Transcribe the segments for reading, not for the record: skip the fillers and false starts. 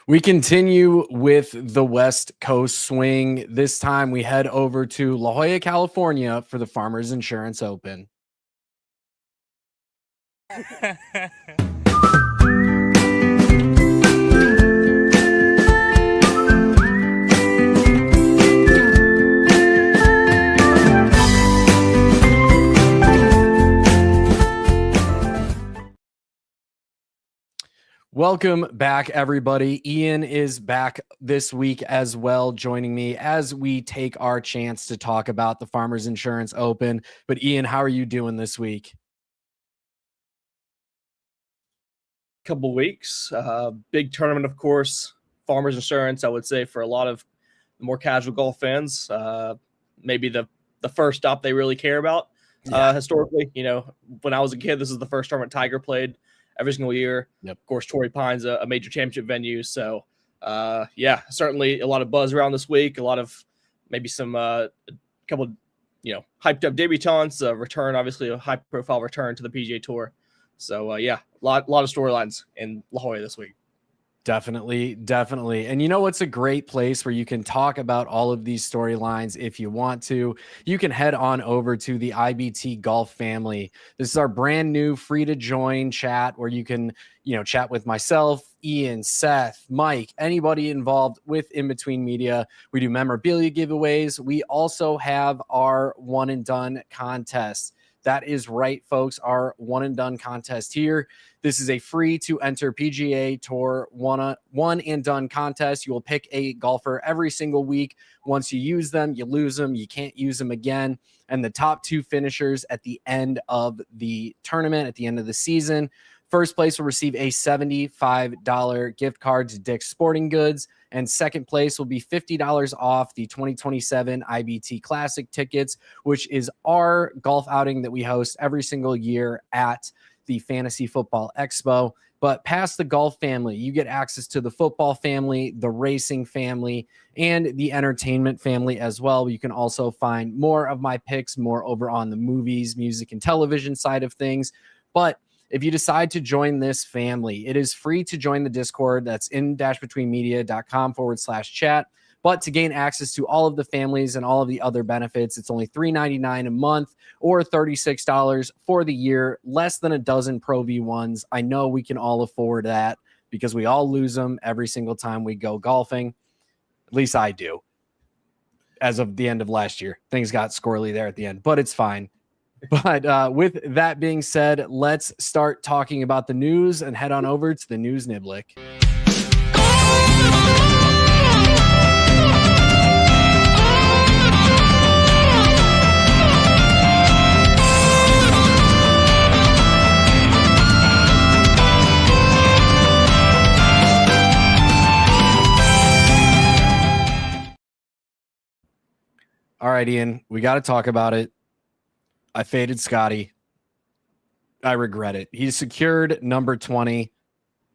We continue with the West Coast swing. This time we head over to La Jolla, California for the Farmers Insurance Open. Welcome back, everybody. Ian is back this week as well, joining me as we take our chance to talk about the Farmers Insurance Open. But Ian, how are you doing this week? Couple weeks, big tournament, of course. Farmers Insurance, I would say, for a lot of more casual golf fans, maybe the first stop they really care about. Historically, when I was a kid, this is the first tournament Tiger played every single year. Yep. Of course, Torrey Pines, a major championship venue. So, certainly a lot of buzz around this week. A lot of maybe some couple, hyped up debutantes. Return, obviously, a high profile return to the PGA Tour. So, a lot of storylines in La Jolla this week. Definitely. And it's a great place where you can talk about all of these storylines if you want to. You can head on over to the IBT Golf family. This is our brand new free to join chat where you can, chat with myself, Ian, Seth, Mike, anybody involved with In Between Media. We do memorabilia giveaways. We also have our one and done contest. That is right, folks. Our one and done contest here. This is a free to enter PGA Tour one and done contest. You will pick a golfer every single week. Once you use them, you lose them. You can't use them again. And the top two finishers at the end of the tournament, at the end of the season, first place will receive a $75 gift card to Dick's Sporting Goods. And second place will be $50 off the 2027 IBT Classic tickets, which is our golf outing that we host every single year at the Fantasy Football Expo. But past the golf family, you get access to the football family, the racing family, and the entertainment family as well. You can also find more of my picks, more over on the movies, music, and television side of things. But if you decide to join this family, it is free to join the Discord. That's in-betweenmedia.com/chat. But to gain access to all of the families and all of the other benefits, it's only $3.99 a month or $36 for the year, less than a dozen Pro V1s. I know we can all afford that because we all lose them every single time we go golfing. At least I do. As of the end of last year, things got squirrely there at the end, but it's fine. But with that being said, let's start talking about the news and head on over to the News Niblick. All right, Ian, we got to talk about it. I faded Scottie. I regret it. He secured number 20.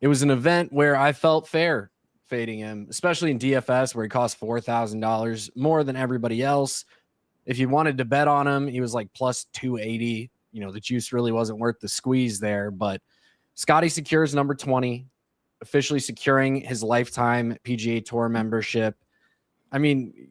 It was an event where I felt fair fading him, especially in DFS where he cost $4,000 more than everybody else. If you wanted to bet on him, he was like plus 280. The juice really wasn't worth the squeeze there, but Scottie secures number 20, officially securing his lifetime PGA Tour membership. I mean,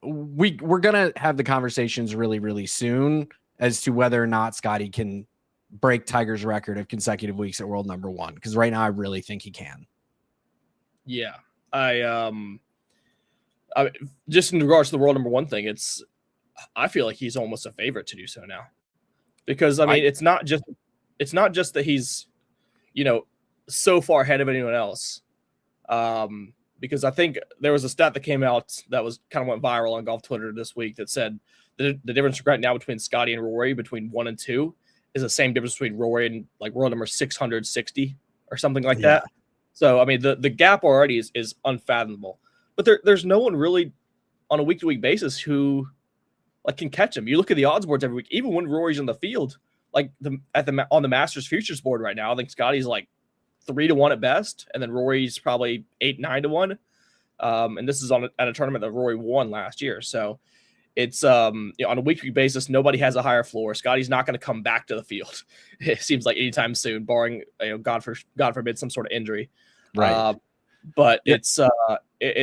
we're going to have the conversations really, really soon as to whether or not Scottie can break Tiger's record of consecutive weeks at world number one. Because right now I really think he can. Yeah. I just in regards to the world number one thing, I feel like he's almost a favorite to do so now, because it's not just that he's, so far ahead of anyone else. Because I think there was a stat that came out that kind of went viral on golf Twitter this week that said the difference right now between Scottie and Rory between 1 and 2 is the same difference between Rory and like world number 660 or something like that. So, the gap already is unfathomable, but there's no one really on a week-to-week basis who can catch him. You look at the odds boards every week, even when Rory's in the field, on the Masters futures board right now, I think Scottie's like 3-1 at best, and then Rory's probably 8-9-1. And this is at a tournament that Rory won last year. So it's on a weekly basis, nobody has a higher floor. Scottie's not going to come back to the field. It seems like anytime soon, barring God forbid some sort of injury. Right. but it's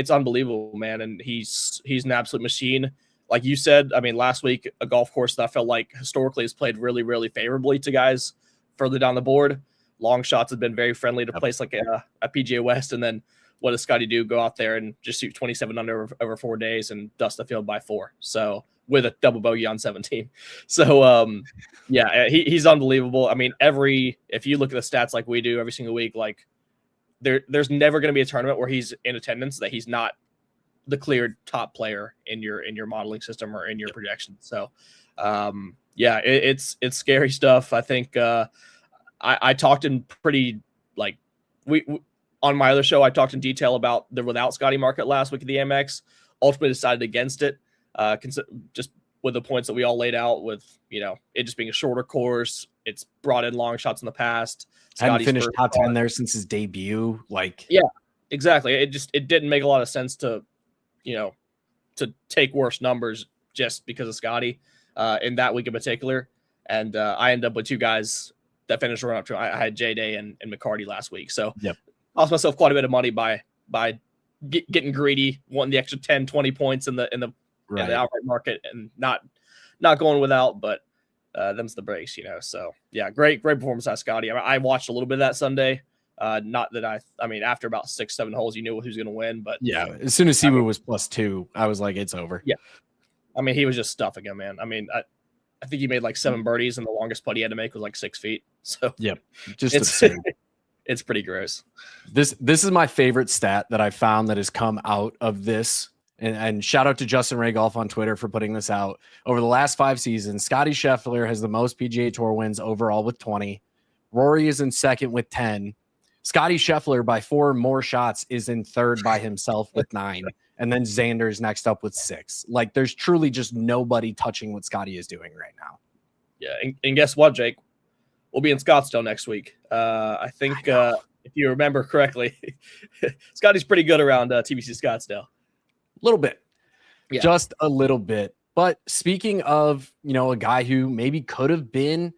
unbelievable, man. And he's an absolute machine. Like you said, I mean, last week, a golf course that I felt like historically has played really, really favorably to guys further down the board. Long shots have been very friendly to place like a PGA West. And then what does Scottie do? Go out there and just shoot 27 under over 4 days and dust the field by 4. So with a double bogey on 17. So, yeah, he's unbelievable. I mean, if you look at the stats like we do every single week, like there's never going to be a tournament where he's in attendance that he's not the clear top player in your modeling system or in your projection. So, yeah, it's scary stuff. I think I talked in pretty like we on my other show. I talked in detail about the without Scottie market last week at the Amex. Ultimately decided against it, just with the points that we all laid out. With it just being a shorter course, it's brought in long shots in the past. Hadn't finished top 10 there since his debut. Like, yeah, exactly. It didn't make a lot of sense to take worse numbers just because of Scottie in that week in particular. And I ended up with 2 guys that finished run up to. I had J-Day and McCarthy last week. So yep. I lost myself quite a bit of money by getting greedy, wanting the extra 10, 20 points in the outright market and not going without, but them's the breaks, So yeah, great performance by Scottie. I watched a little bit of that Sunday. Not that I mean, after about 6-7 holes, you knew who's going to win, but yeah, as soon as Siwoo was +2, I was like, it's over. Yeah. I mean, he was just stuffing him, man. I mean, I think he made like 7 birdies and the longest putt he had to make was like 6 feet. So yeah, just absurd. It's pretty gross. This is my favorite stat that I found that has come out of this. And shout out to Justin Ray Golf on Twitter for putting this out. Over the last 5 seasons, Scottie Schauffele has the most PGA Tour wins overall with 20. Rory is in second with 10. Scottie Schauffele by 4 more shots is in third by himself with 9. And then Xander is next up with 6. Like, there's truly just nobody touching what Scottie is doing right now. Yeah, and guess what, Jake? We'll be in Scottsdale next week. I think if you remember correctly, Scottie's pretty good around TBC Scottsdale. A little bit. Yeah. Just a little bit. But speaking of, a guy who maybe could have been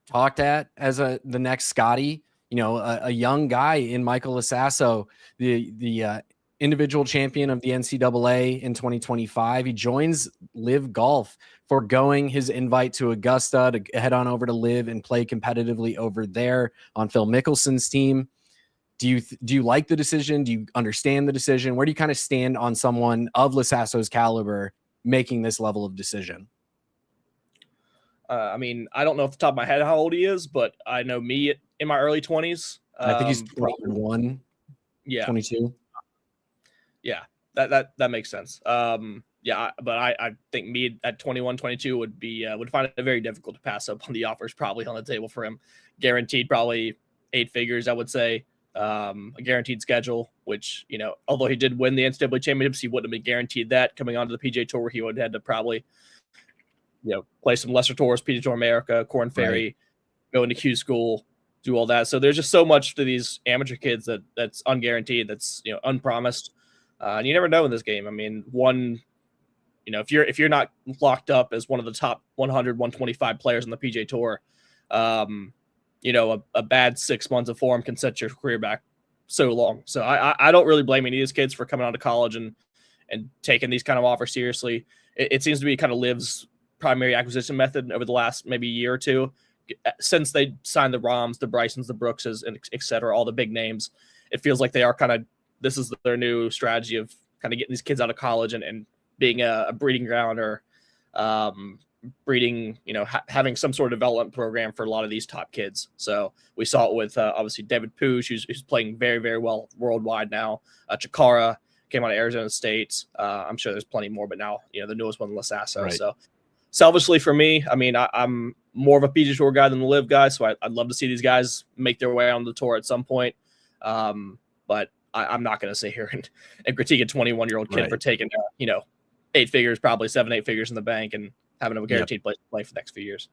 talked at as the next Scottie, a young guy in Michael Sasso, the individual champion of the NCAA in 2025. He joins Live Golf, foregoing his invite to Augusta to head on over to Live and play competitively over there on Phil Mickelson's team. Do you like the decision? Do you understand the decision? Where do you kind of stand on someone of Lasasso's caliber making this level of decision? I mean, I don't know off the top of my head how old he is, but I know me in my early 20s. I think he's 21. Yeah. 22. Yeah, that makes sense. Yeah, but I think me at 21, 22 would find it very difficult to pass up on the offers probably on the table for him. Guaranteed probably 8 figures, I would say. A guaranteed schedule, which, although he did win the NCAA championships, he wouldn't have been guaranteed that coming onto the PGA Tour, where he would have had to probably, play some lesser tours, PGA Tour America, Corn Ferry, go into Q school, do all that. So there's just so much to these amateur kids that's unguaranteed, that's unpromised. And you never know in this game. I mean, if you're not locked up as one of the top 100, 125 players on the PGA Tour, a bad 6 months of form can set your career back so long. So I don't really blame any of these kids for coming out of college and taking these kind of offers seriously. It seems to be kind of Liv's primary acquisition method over the last maybe year or two, since they signed the Rahms, the Brysons, the Brookses, and et cetera, all the big names. It feels like they are this is their new strategy of kind of getting these kids out of college and being a breeding ground or breeding, having some sort of development program for a lot of these top kids. So we saw it with obviously David Pooch, who's playing very, very well worldwide now. Chikara came out of Arizona State. I'm sure there's plenty more, but now, the newest one, Sasso. Right. So selfishly for me, I mean, I'm more of a PGA Tour guy than the Live guy. So I'd love to see these guys make their way on the tour at some point. But I'm not going to sit here and critique a 21-year-old kid for taking, 8 figures, probably 7-8 figures in the bank and having a guaranteed place to play for the next few years.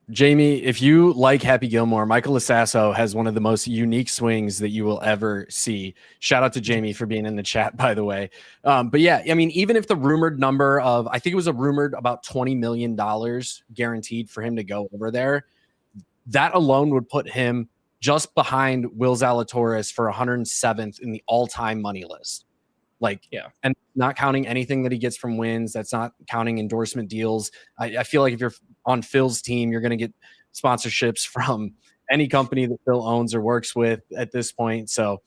Jamie, if you like Happy Gilmore, Michael Sasso has one of the most unique swings that you will ever see. Shout out to Jamie for being in the chat, by the way. But yeah, I mean, even if the rumored number of, I think it was a rumored about $20 million guaranteed for him to go over there, that alone would put him just behind Will Zalatoris for 107th in the all-time money list. And not counting anything that he gets from wins. That's not counting endorsement deals. I feel like if you're on Phil's team, you're going to get sponsorships from any company that Phil owns or works with at this point. So,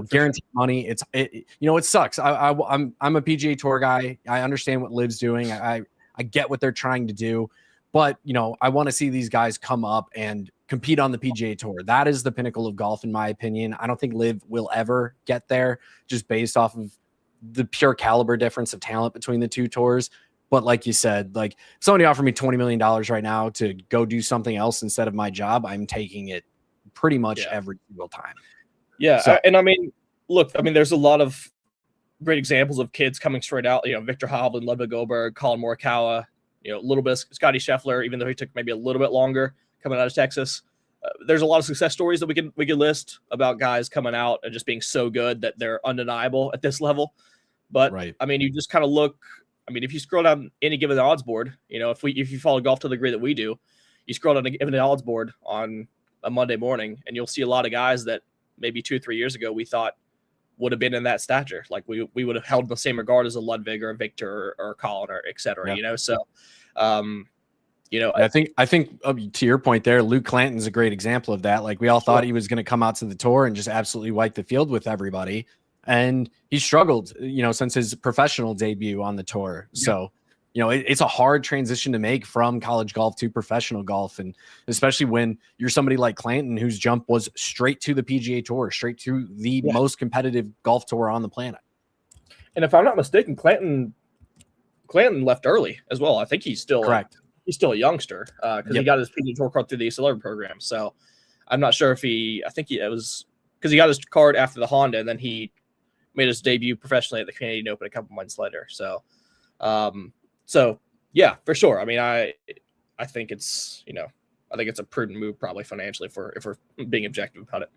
guaranteed money. It sucks. I'm a PGA Tour guy. I understand what Liv's doing. I get what they're trying to do, but I want to see these guys come up and compete on the PGA Tour. That is the pinnacle of golf, in my opinion. I don't think Liv will ever get there, just based off of the pure caliber difference of talent between the two tours. But like you said, if somebody offered me $20 million right now to go do something else instead of my job, I'm taking it pretty much every single time. Yeah. So, and there's a lot of great examples of kids coming straight out, Victor Hovland, Ludwig Goldberg, Colin Morikawa, a little bit of Scottie Scheffler, even though he took maybe a little bit longer coming out of Texas. There's a lot of success stories that we could list about guys coming out and just being so good that they're undeniable at this level. But you just kind of look. If you scroll down any given odds board, if you follow golf to the degree that we do, you scroll down a given odds board on a Monday morning, and you'll see a lot of guys that maybe 2 or 3 years ago we thought would have been in that stature. Like we would have held in the same regard as a Ludwig or a Victor or Colin or et cetera. So. I think to your point there, Luke Clanton's a great example of that. We all thought he was going to come out to the tour and just absolutely wipe the field with everybody. And he struggled, since his professional debut on the tour. Yeah. So, it's a hard transition to make from college golf to professional golf. And especially when you're somebody like Clanton, whose jump was straight to the PGA Tour, straight to the most competitive golf tour on the planet. And if I'm not mistaken, Clanton left early as well. I think he's still correct. He's still a youngster because he got his PGA Tour card through the Accelerator program. So I'm not sure if it was because he got his card after the Honda, and then he made his debut professionally at the Canadian Open a couple months later. So, yeah, for sure. I think it's a prudent move probably financially if we're being objective about it.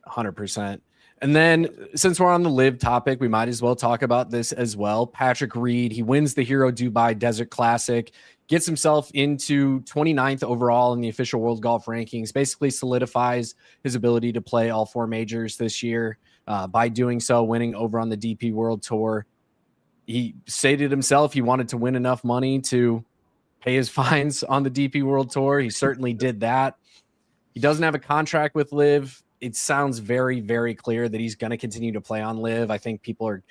100%. And then since we're on the live topic, we might as well talk about this as well. Patrick Reed, he wins the Hero Dubai Desert Classic, gets himself into 29th overall in the official World Golf Rankings, basically solidifies his ability to play all 4 majors this year by doing so, winning over on the DP World Tour. He stated himself he wanted to win enough money to pay his fines on the DP World Tour. He certainly did that. He doesn't have a contract with Liv. It sounds very, very clear that he's going to continue to play on Liv. I think people are,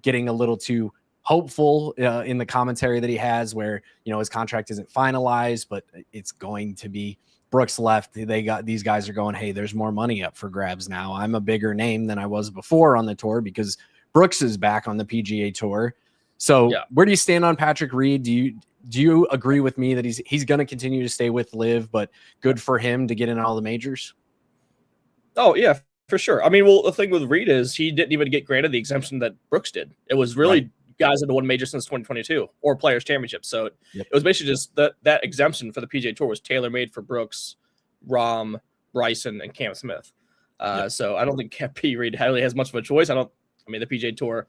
getting a little too hopeful in the commentary that he has where, his contract isn't finalized, but it's going to be. Brooks left. These guys are going, hey, there's more money up for grabs now. I'm a bigger name than I was before on the tour because Brooks is back on the PGA Tour. So where do you stand on Patrick Reed? Do you agree with me that he's going to continue to stay with Liv, but good for him to get in all the majors? Oh, yeah, for sure. The thing with Reed is he didn't even get granted the exemption that Brooks did. It was really guys that had won major since 2022 or Players Championship. So it was basically just that exemption for the PGA Tour was tailor-made for Brooks, Rahm, Bryson, and Cam Smith. So I don't think P. Reed really has much of a choice. The PGA Tour,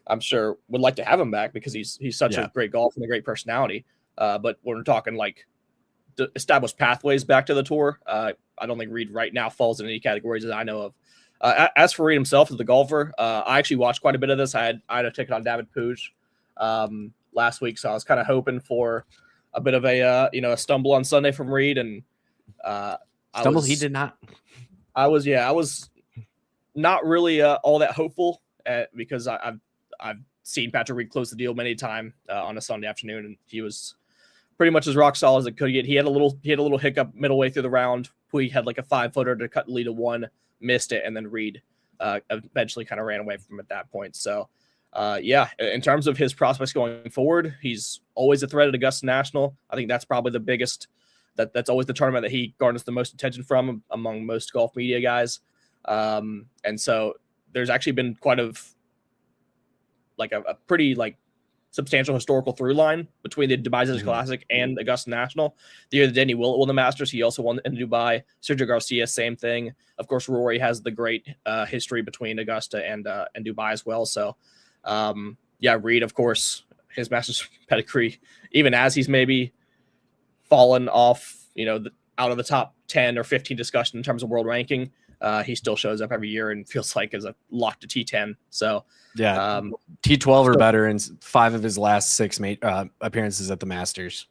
I'm sure, would like to have him back because he's such a great golfer and a great personality. But when we're talking to establish pathways back to the tour, I don't think Reed right now falls in any categories that I know of. As for Reed himself as the golfer, I actually watched quite a bit of this. I had a ticket on David Puig last week, so I was kind of hoping for a bit of a stumble on Sunday from Reed, and he did not. I was not really all that hopeful because I've seen Patrick Reed close the deal many times on a Sunday afternoon, and he was pretty much as rock solid as it could get. He had a little hiccup middle way through the round. Puig had like a 5-footer to cut the lead to 1, missed it, and then Reed eventually kind of ran away from him at that point. So, in terms of his prospects going forward, he's always a threat at Augusta National. I think that's probably the biggest. That's always the tournament that he garners the most attention from among most golf media guys. And so there's actually been quite a pretty substantial historical through line between the Dubai Desert Classic and Augusta National. The year that Denny Willett won the Masters, he also won in Dubai. Sergio Garcia, same thing. Of course, Rory has the great history between Augusta and Dubai as well. So, Reed, of course, his Masters pedigree, even as he's maybe fallen off, out of the top 10 or 15 discussion in terms of world ranking, he still shows up every year and feels like is a lock to T10. So yeah, T12 or better in 5 of his last 6 appearances at the Masters.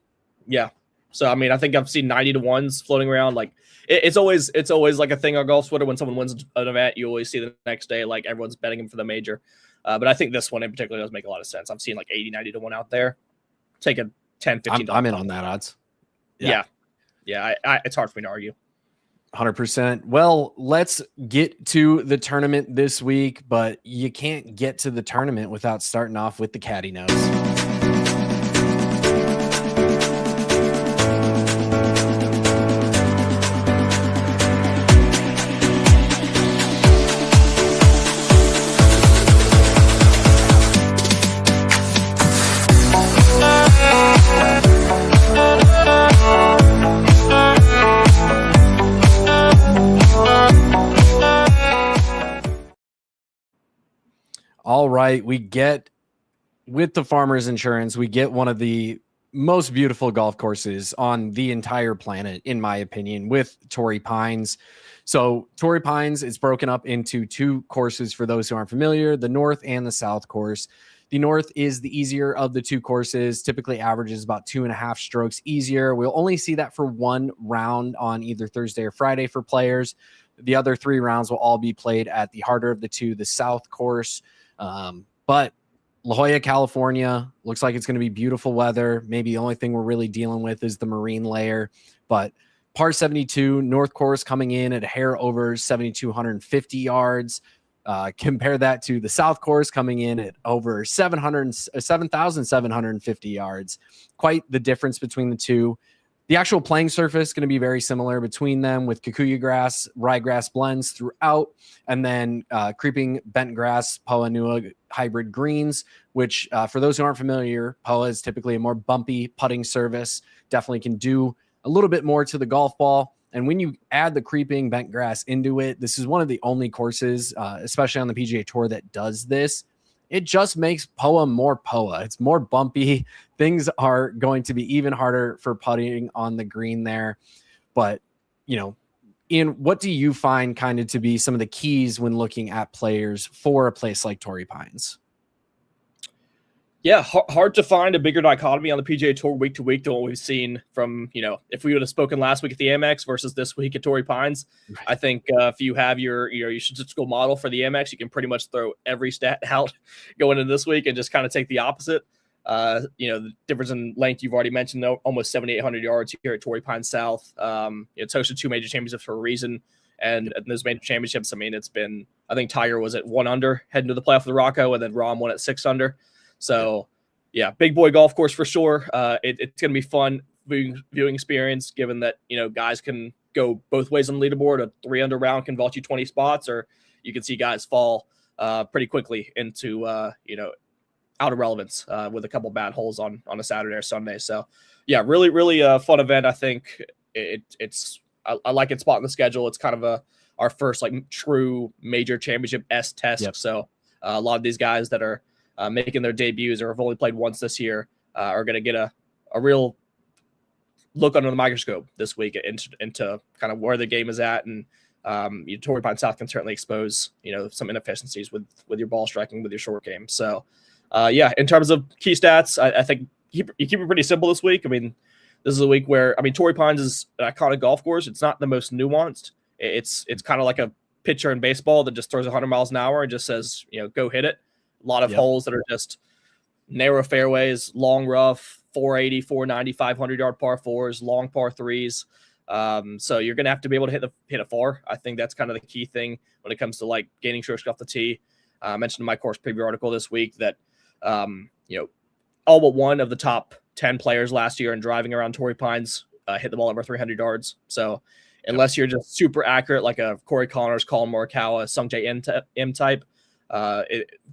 Yeah. So, I mean, I think I've seen 90 to 1s floating around. Like it's always like a thing on golf Twitter. When someone wins an event, you always see the next day, like everyone's betting him for the major. But I think this one in particular does make a lot of sense. I've seen like 80, 90 to 1 out there. Take a 10, 15. I'm in on that odds. Yeah. It's hard for me to argue. 100%. Well, let's get to the tournament this week, but you can't get to the tournament without starting off with the Caddie notes. All right, we get with the Farmers Insurance, we get one of the most beautiful golf courses on the entire planet, in my opinion, with Torrey Pines. So Torrey Pines is broken up into 2 courses for those who aren't familiar, the North and the South course. The North is the easier of the 2 courses, typically averages about 2.5 strokes easier. We'll only see that for 1 round on either Thursday or Friday for players. The other 3 rounds will all be played at the harder of the 2, the South course. But La Jolla, California, looks like it's going to be beautiful weather. Maybe the only thing we're really dealing with is the marine layer, but par 72, North course coming in at a hair over 7,250 yards. Compare that to the South course coming in at over 7,750 yards. Quite the difference between the 2. The actual playing surface is going to be very similar between them, with kikuyu grass, ryegrass blends throughout, and then creeping bent grass, Poa Nua hybrid greens, which for those who aren't familiar, Poa is typically a more bumpy putting service. Definitely can do a little bit more to the golf ball. And when you add the creeping bent grass into it, this is one of the only courses, especially on the PGA Tour, that does this. It just makes Poa more Poa. It's more bumpy. Things are going to be even harder for putting on the green there. But, Ian, what do you find kind of to be some of the keys when looking at players for a place like Torrey Pines? Yeah, hard to find a bigger dichotomy on the PGA Tour week to week than what we've seen from, if we would have spoken last week at the Amex versus this week at Torrey Pines. Right. I think if you have your statistical model for the Amex, you can pretty much throw every stat out going into this week and just kind of take the opposite. The difference in length you've already mentioned, almost 7,800 yards here at Torrey Pines South. It's hosted 2 major championships for a reason. And those major championships, it's been, I think Tiger was at 1 under heading to the playoff with Rocco, and then Rahm won at 6 under. So, yeah, big boy golf course for sure. It's going to be fun viewing experience, given that, guys can go both ways on the leaderboard. A 3 under round can vault you 20 spots, or you can see guys fall pretty quickly into, out of relevance with a couple bad holes on a Saturday or Sunday. So, yeah, really, really fun event. I think I like its spot in the schedule. It's kind of our first true major championship-esque test. Yep. So a lot of these guys that are making their debuts or have only played once this year are going to get a real look under the microscope this week into kind of where the game is at. And Torrey Pines South can certainly expose, some inefficiencies with your ball striking, with your short game. So, in terms of key stats, I think you keep it pretty simple this week. This is a week where, Torrey Pines is an iconic golf course. It's not the most nuanced. It's kind of like a pitcher in baseball that just throws 100 miles an hour and just says, go hit it. A lot of holes that are just narrow fairways, long rough, 480, 490, 500-yard par 4s, long par 3s. So you're going to have to be able to hit it far. I think that's kind of the key thing when it comes to gaining strokes off the tee. I mentioned in my course preview article this week that, all but one of the top 10 players last year in driving around Torrey Pines hit the ball over 300 yards. So unless you're just super accurate, like a Corey Connors, Colin Morikawa, Sungjae M type,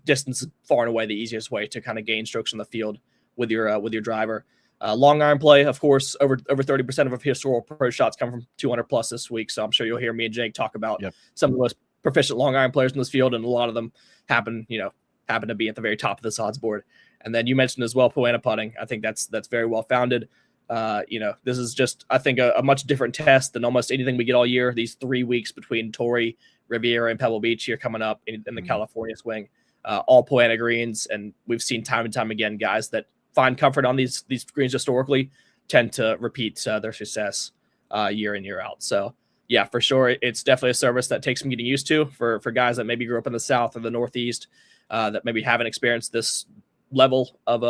distance is far and away the easiest way to kind of gain strokes on the field with your driver. Long iron play, of course, over 30% of historical pro shots come from 200 plus this week. So I'm sure you'll hear me and Jake talk about some of the most proficient long iron players in this field, and a lot of them happen to be at the very top of this odds board. And then you mentioned as well, Poana putting. I think that's very well founded. This is just, I think, a much different test than almost anything we get all year. These 3 weeks between Torrey, Riviera, and Pebble Beach here coming up in the California swing, all Poana greens. And we've seen time and time again, guys that find comfort on these greens historically tend to repeat their success year in, year out. So, yeah, for sure, it's definitely a service that takes some getting used to for guys that maybe grew up in the South or the Northeast that maybe haven't experienced this level of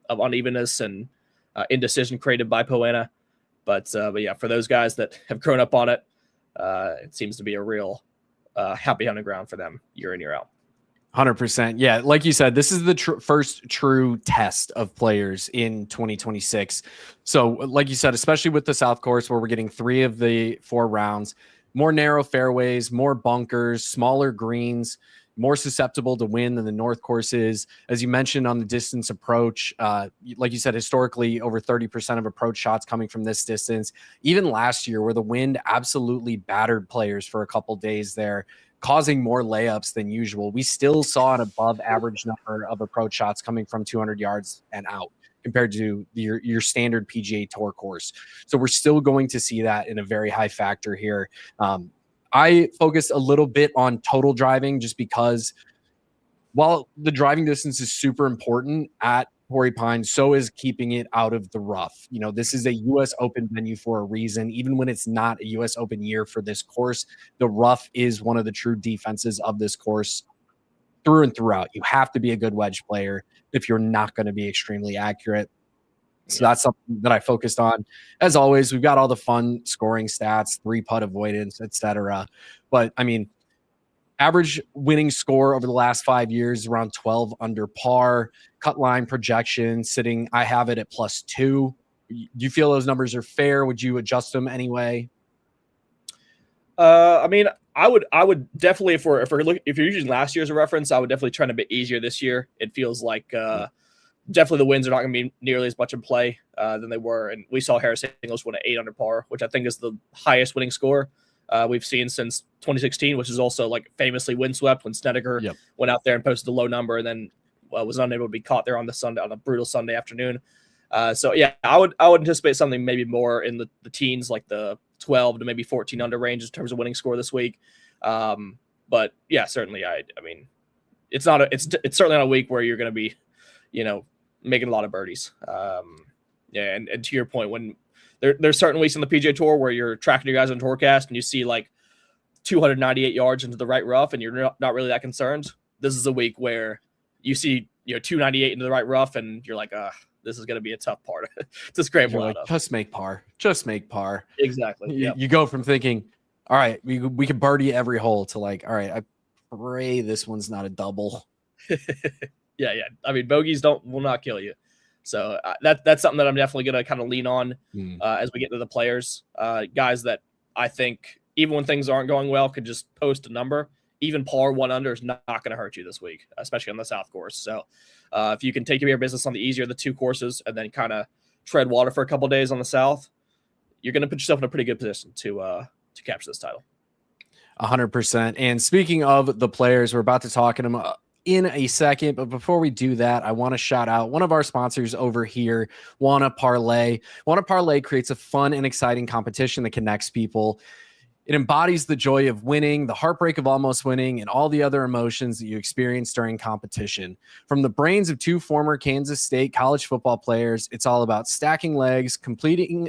unevenness and indecision created by Poana. But yeah, for those guys that have grown up on it, it seems to be a real happy hunting ground for them year in, year out. 100%. Yeah. Like you said, this is the first true test of players in 2026. So like you said, especially with the South Course where we're getting 3 of the 4 rounds, more narrow fairways, more bunkers, smaller greens, more susceptible to wind than the North Course is. As you mentioned on the distance approach, like you said, historically over 30% of approach shots coming from this distance. Even last year where the wind absolutely battered players for a couple days there, causing more layups than usual, we still saw an above average number of approach shots coming from 200 yards and out compared to your standard PGA Tour course. So we're still going to see that in a very high factor here. I focused a little bit on total driving just because while the driving distance is super important at Torrey Pines, so is keeping it out of the rough. This is a U.S. Open venue for a reason. Even when it's not a U.S. Open year for this course, the rough is one of the true defenses of this course through and throughout. You have to be a good wedge player if you're not going to be extremely accurate. So that's something that I focused on. As always, we've got all the fun scoring stats, 3-putt avoidance, etc. But I mean, average winning score over the last 5 years around 12 under par. Cut line projection sitting, I have it at +2. Do you feel those numbers are fair? Would you adjust them anyway? I mean, I would definitely, if you're using last year as a reference, I would definitely try to be easier this year. It feels like definitely the wins are not going to be nearly as much in play than they were. And we saw Harris English win at 8 under par, which I think is the highest winning score we've seen since 2016, which is also like famously windswept when Snedeker went out there and posted a low number and then was unable to be caught there on a brutal Sunday afternoon. So yeah, I would anticipate something maybe more in the teens, like the 12 to maybe 14 under range in terms of winning score this week. But yeah, certainly I mean, it's certainly not a week where you're going to be, making a lot of birdies. And to your point, when there's certain weeks in the PGA Tour where you're tracking your guys on Tourcast and you see like 298 yards into the right rough and you're not really that concerned. This is a week where you see 298 into the right rough and you're like, this is going to be a tough part to scrape one out of. Just make par. Exactly. You go from thinking, all right, we can birdie every hole to like, all right, I pray this one's not a double. Yeah. I mean, bogeys will not kill you. So that's something that I'm definitely going to kind of lean on as we get to the players. Guys that I think, even when things aren't going well, could just post a number. Even par 1 under is not going to hurt you this week, especially on the South Course. So if you can take care of your business on the easier of the 2 courses and then kind of tread water for a couple of days on the South, you're going to put yourself in a pretty good position to capture this title. 100%. And speaking of the players, we're about to talk to them in a second, but before we do that, I want to shout out one of our sponsors over here, WannaParlay. WannaParlay creates a fun and exciting competition that connects people. It embodies the joy of winning, the heartbreak of almost winning, and all the other emotions that you experience during competition. From the brains of 2 former Kansas State college football players, it's all about stacking legs, competing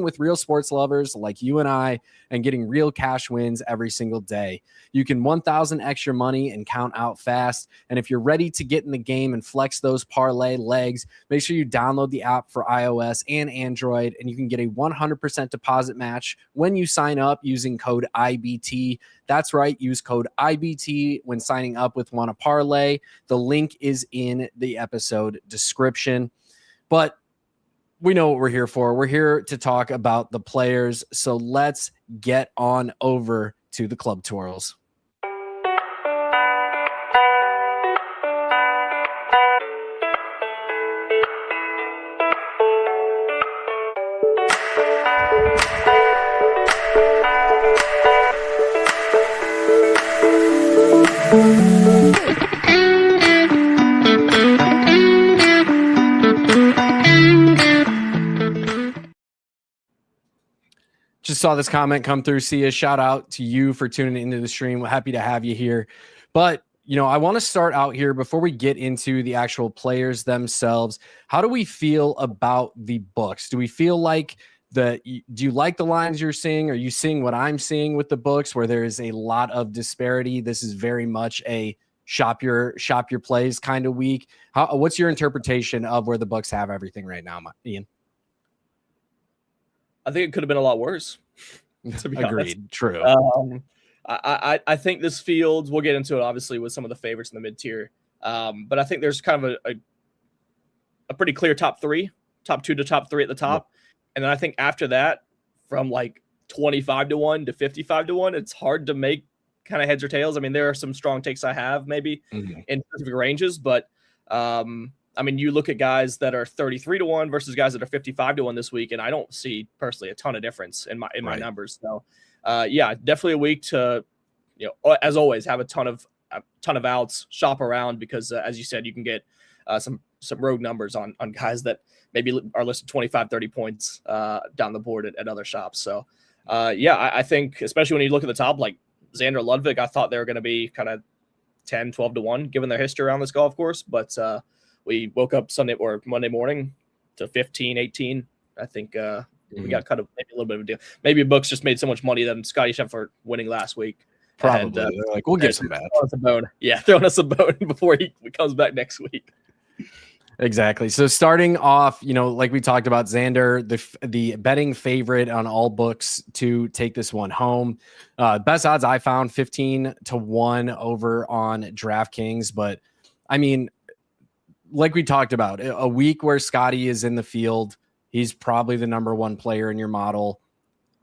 with real sports lovers like you and I, and getting real cash wins every single day. You can 1,000x your money and count out fast. And if you're ready to get in the game and flex those parlay legs, make sure you download the app for iOS and Android, and you can get a 100% deposit match when you sign up using code IBT. That's right. Use code IBT when signing up with WannaParlay. The link is in the episode description. But we know what we're here for. We're here to talk about the players. So let's get on over to the Club Twirls. saw this comment come through. Sia, shout out to you for tuning into the stream. We're happy to have you here. But, I want to start out here before we get into the actual players themselves. How do we feel about the books? Do we feel like do you like the lines you're seeing? Are you seeing what I'm seeing with the books where there is a lot of disparity? This is very much a shop your plays kind of week. What's your interpretation of where the books have everything right now, Ian? I think it could have been a lot worse. To be Agreed. Honest. True. I think this field, we'll get into it obviously with some of the favorites in the mid tier. But I think there's kind of a pretty clear top 2 to top 3 at the top. Yep. And then I think after that, from like 25 to 1 to 55 to 1, it's hard to make kind of heads or tails. I mean, there are some strong takes I have maybe in specific ranges, but you look at guys that are 33 to 1 versus guys that are 55 to 1 this week, and I don't see personally a ton of difference in my numbers. So definitely a week to, as always, have a ton of outs, shop around, because as you said, you can get some rogue numbers on guys that maybe are listed 25, 30 points down the board at other shops. So I think especially when you look at the top, like Xander, Ludwig, I thought they were going to be kind of 10, 12 to 1 given their history around this golf course, but we woke up Sunday or Monday morning to 15, 18. I think we got maybe a little bit of a deal. Maybe books just made so much money than Scottie Secures winning last week. Probably. And, they're like, we'll get some bad. Throwing us a bone before he comes back next week. Exactly. So starting off, like we talked about, Xander, the betting favorite on all books to take this one home. Best odds I found 15 to 1 over on DraftKings. But I mean, like we talked about, a week where Scottie is in the field, he's probably the number 1 player in your model.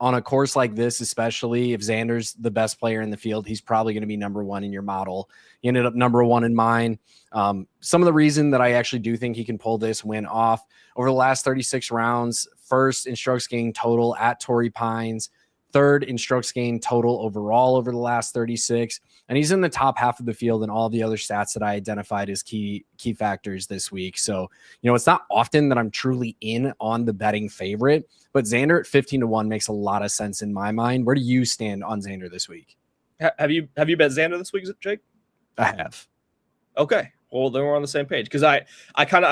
On a course like this, especially if Xander's the best player in the field, he's probably going to be number 1 in your model. He ended up number 1 in mine. Some of the reason that I actually do think he can pull this win off over the last 36 rounds, first in strokes gained total at Torrey Pines, third in strokes gained total overall over the last 36. And he's in the top half of the field and all the other stats that I identified as key factors this week. So, it's not often that I'm truly in on the betting favorite, but Xander at 15 to 1 makes a lot of sense in my mind. Where do you stand on Xander this week? Have you bet Xander this week, Jake? I have. Okay. Well, then we're on the same page, because I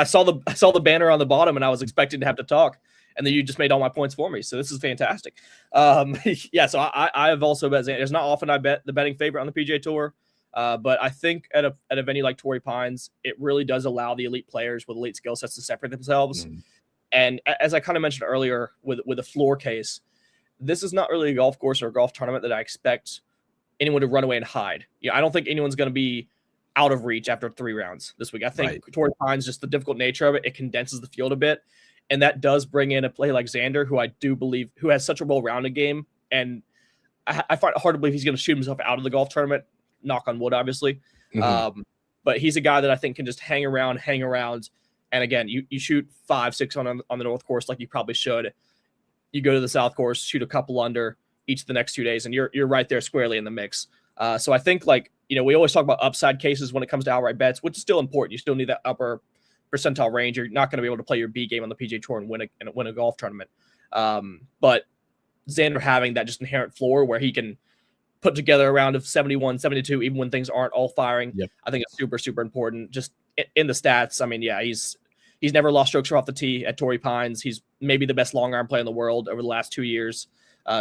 saw the banner on the bottom and I was expecting to have to talk, and then you just made all my points for me. So this is fantastic. So I have also bet Xander. It's not often I bet the betting favorite on the PGA Tour, but I think at a venue like Torrey Pines, it really does allow the elite players with elite skill sets to separate themselves. And as I kind of mentioned earlier with a floor case, this is not really a golf course or a golf tournament that I expect anyone to run away and hide. I don't think anyone's going to be out of reach after 3 rounds this week. I think Torrey Pines, just the difficult nature of it, it condenses the field a bit. And that does bring in a play like Xander, who I do believe, who has such a well-rounded game. And I find it hard to believe he's going to shoot himself out of the golf tournament, knock on wood, obviously. But he's a guy that I think can just hang around. And again, you shoot 5, 6 on the North course like you probably should. You go to the South course, shoot a couple under each of the next 2 days, and you're right there squarely in the mix. So I think, we always talk about upside cases when it comes to outright bets, which is still important. You still need that upper percentile range. You're not going to be able to play your B game on the PGA Tour and win a golf tournament. But Xander having that just inherent floor where he can put together a round of 71, 72, even when things aren't all firing, I think it's super, super important. Just in the stats, I mean, he's never lost strokes off the tee at Torrey Pines. He's maybe the best long arm player in the world over the last 2 years.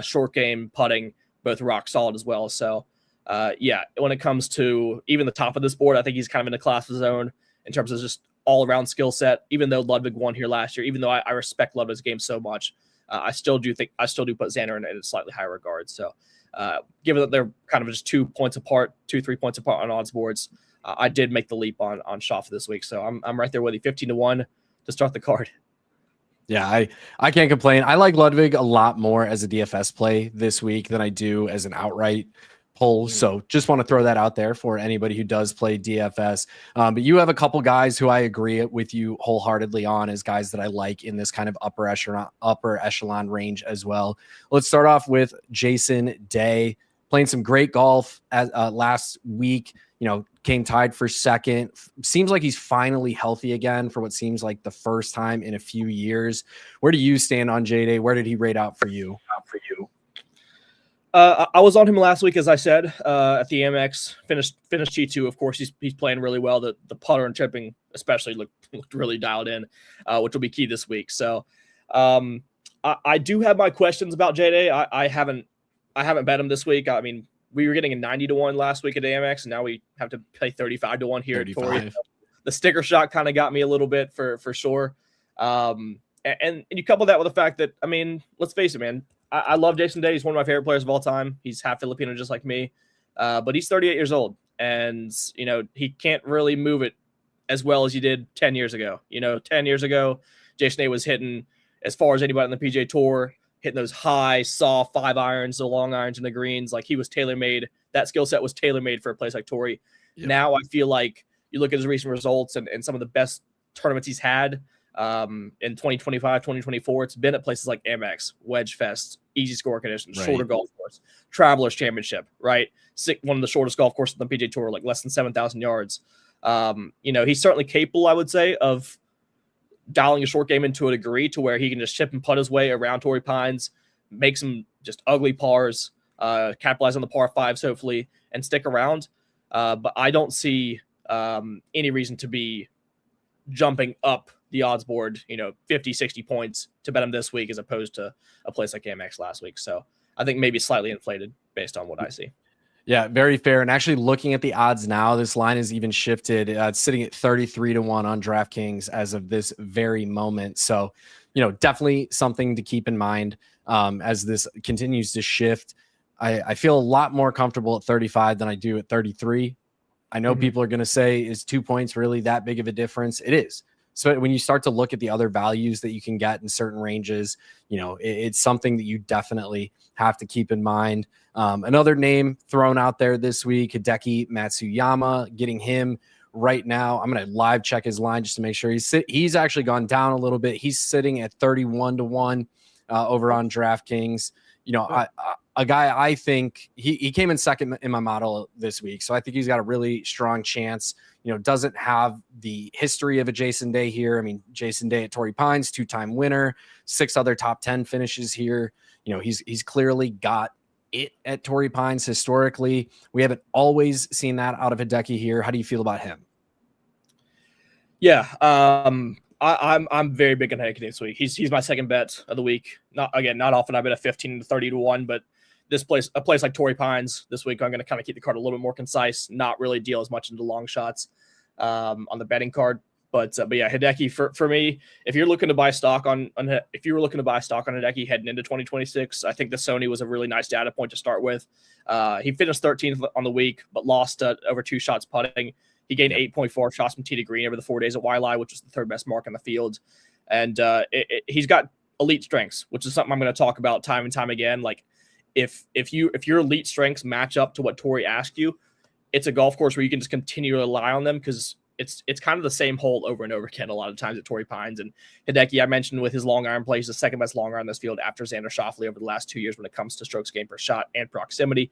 Short game, putting, both rock solid as well. So, when it comes to even the top of this board, I think he's kind of in a class of his own in terms of just all-around skill set. Even though Ludwig won here last year, even though I respect Ludwig's game so much, I still do put Xander in a slightly higher regard. So, given that they're kind of just 2 points apart, 2-3 points apart on odds boards, I did make the leap on Schauffele this week. So I'm right there with you, 15 to 1 to start the card. Yeah, I can't complain. I like Ludwig a lot more as a DFS play this week than I do as an outright pull. So just want to throw that out there for anybody who does play DFS. But you have a couple guys who I agree with you wholeheartedly on as guys that I like in this kind of upper echelon range as well. Let's start off with Jason Day, playing some great golf last week. Came tied for second. Seems like he's finally healthy again for what seems like the first time in a few years. Where do you stand on J-Day? Where did he rate out for you? I was on him last week, as I said, at the Amex. Finished G2. Of course, he's playing really well. The putter and chipping especially looked really dialed in, which will be key this week. So I do have my questions about J-Day. I haven't bet him this week. I mean, we were getting a 90-1 last week at Amex, and now we have to pay 35-1 here at Torrey. The sticker shot kind of got me a little bit for sure. And you couple that with the fact that, I mean, let's face it, man. I love Jason Day. He's one of my favorite players of all time. He's half Filipino, just like me. But he's 38 years old, and he can't really move it as well as he did 10 years ago. 10 years ago, Jason Day was hitting as far as anybody on the PGA Tour, hitting those high, soft 5-irons, the long irons, and the greens. Like, he was tailor-made. That skill set was tailor-made for a place like Torrey. Yep. Now I feel like you look at his recent results and some of the best tournaments he's had in 2025, 2024, it's been at places like Amex, Wedge Fest, easy score conditions, shorter golf course, Travelers Championship, right? One of the shortest golf courses on the PGA Tour, like less than 7,000 yards. He's certainly capable, I would say, of dialing a short game into a degree to where he can just chip and putt his way around Torrey Pines, make some just ugly pars, capitalize on the par fives, hopefully, and stick around. But I don't see any reason to be jumping up the odds board, 50, 60 points to bet him this week as opposed to a place like Amex last week. So I think maybe slightly inflated based on what I see. Yeah, very fair. And actually looking at the odds now, this line has even shifted. It's sitting at 33-1 on DraftKings as of this very moment. So, definitely something to keep in mind as this continues to shift. I feel a lot more comfortable at 35 than I do at 33. I know people are going to say, is 2 points really that big of a difference? It is. So when you start to look at the other values that you can get in certain ranges, it's something that you definitely have to keep in mind. Another name thrown out there this week, Hideki Matsuyama, getting him right now. I'm going to live check his line just to make sure he's actually gone down a little bit. He's sitting at 31-1 over on DraftKings. A guy, I think he came in second in my model this week. So I think he's got a really strong chance, doesn't have the history of a Jason Day here. I mean, Jason Day at Torrey Pines, 2-time winner, 6 other top 10 finishes here. He's clearly got it at Torrey Pines historically. We haven't always seen that out of Hideki here. How do you feel about him? Yeah. I'm very big on Hideki this week. He's my second bet of the week. Not often I bet a 15 to 30-1, but a place like Torrey Pines this week, I'm going to kind of keep the card a little bit more concise, not really deal as much into long shots on the betting card. But yeah, Hideki for me, if you're looking to buy stock on Hideki heading into 2026, I think the Sony was a really nice data point to start with. He finished 13th on the week, but lost over 2 shots putting. He gained 8.4 shots from tee to green over the 4 days at Waialae, which was the third best mark on the field. And he's got elite strengths, which is something I'm going to talk about time and time again. Like if your elite strengths match up to what Torrey asked you, it's a golf course where you can just continue to rely on them because it's kind of the same hole over and over again a lot of times at Torrey Pines. And Hideki, I mentioned with his long iron play, he's the second best long iron in this field after Xander Schauffele over the last 2 years when it comes to strokes gained per shot and proximity.